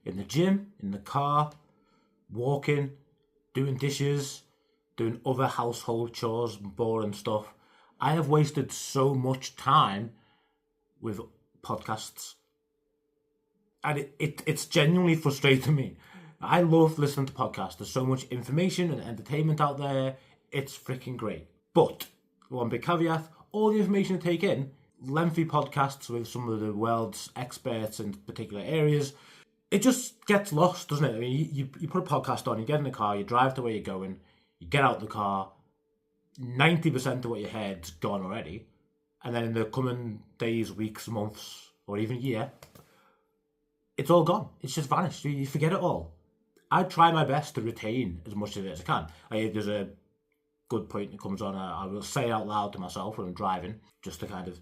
in the gym, in the car, walking, doing dishes, doing other household chores and boring stuff. I have wasted so much time with podcasts. And it's genuinely frustrating me. I love listening to podcasts. There's so much information and entertainment out there. It's freaking great. But, one big caveat, all the information you take in, lengthy podcasts with some of the world's experts in particular areas, it just gets lost, doesn't it? I mean, you put a podcast on, you get in the car, you drive to where you're going, you get out the car, 90% of what you heard's gone already, and then in the coming days, weeks, months, or even a year, it's all gone. It's just vanished. You forget it all. I try my best to retain as much of it as I can. There's a good point that comes on, I will say it out loud to myself when I'm driving, just to kind of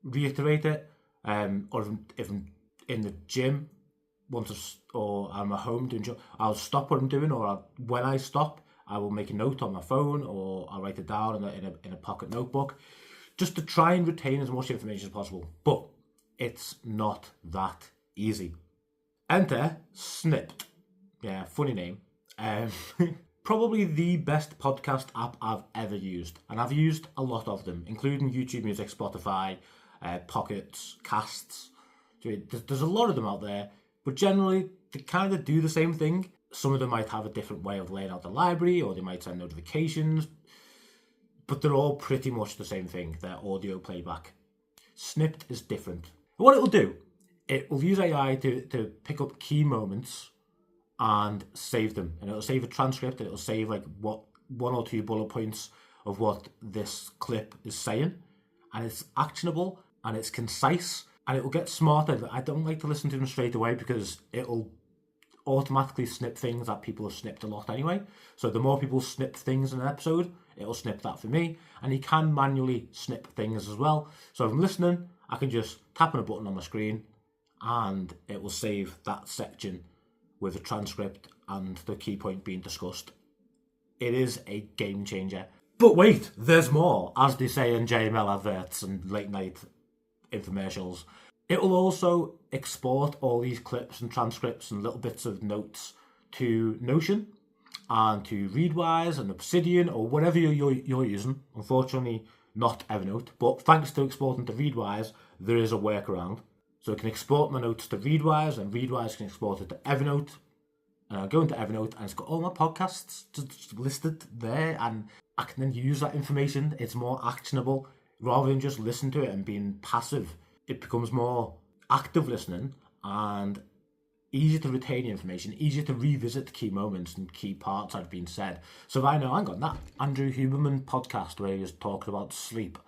reiterate it. Or if I'm in the gym, or I'm at home doing job, I'll stop what I'm doing, or when I stop, I will make a note on my phone, or I'll write it down in a pocket notebook, just to try and retain as much information as possible. But it's not that easy. Enter Snipd. Yeah, funny name. Probably the best podcast app I've ever used, and I've used a lot of them, including YouTube Music, Spotify, Pockets, Casts. There's a lot of them out there, but generally they kind of do the same thing. Some of them might have a different way of laying out the library, or they might send notifications, but they're all pretty much the same thing. They're audio playback. Snipd is different. What it will do, it will use AI to pick up key moments and save them, and it'll save a transcript, and it'll save like what 1 or 2 bullet points of what this clip is saying, and it's actionable and it's concise, and it will get smarter. I don't like to listen to them straight away because it'll automatically snip things that people have snipped a lot anyway. So the more people snip things in an episode, it'll snip that for me, and you can manually snip things as well. So if I'm listening, I can just tap on a button on my screen and it will save that section with a transcript and the key point being discussed. It is a game changer. But wait, there's more, as they say in JML adverts and late night infomercials. It will also export all these clips and transcripts and little bits of notes to Notion and to Readwise and Obsidian or whatever you're using. Unfortunately, not Evernote, but thanks to exporting to Readwise, there is a workaround. So I can export my notes to Readwise, and Readwise can export it to Evernote. And I'll go into Evernote, and it's got all my podcasts just listed there, and I can then use that information. It's more actionable. Rather than just listen to it and being passive, it becomes more active listening and easier to retain the information, easier to revisit the key moments and key parts that have been said. So if I know, hang on, that Andrew Huberman podcast where he was talking about sleep,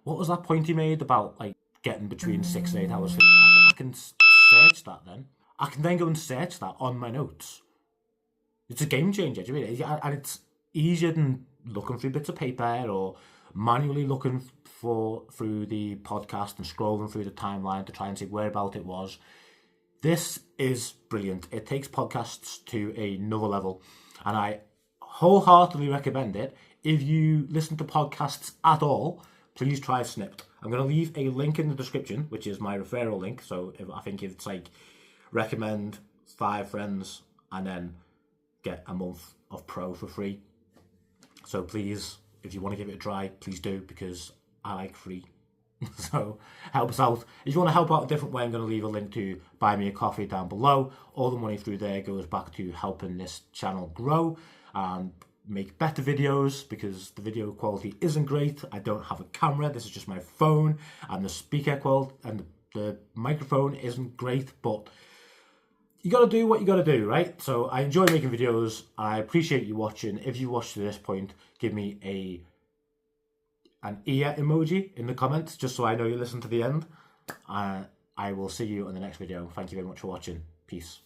what was that point he made about like getting between 6 and 8 hours sleep? I can search that then. I can then go and search that on my notes. It's a game changer, do you mean? And it's easier than looking through bits of paper or manually looking through the podcast and scrolling through the timeline to try and see whereabout it was. This is brilliant. It takes podcasts to another level, and I wholeheartedly recommend it. If you listen to podcasts at all, please try Snipd. I'm going to leave a link in the description, which is my referral link. So I think if it's like recommend 5 friends and then get a month of Pro for free. So please, if you want to give it a try, please do, because I like free. So help us out. If you want to help out a different way, I'm going to leave a link to buy me a coffee down below. All the money through there goes back to helping this channel grow and make better videos, because the video quality isn't great. I don't have a camera. This is just my phone, and the speaker quality and the microphone isn't great, but you got to do what you got to do, right? So I enjoy making videos. I appreciate you watching. If you watched to this point, give me an ear emoji in the comments, just so I know you listened to the end. I will see you in the next video. Thank you very much for watching. Peace.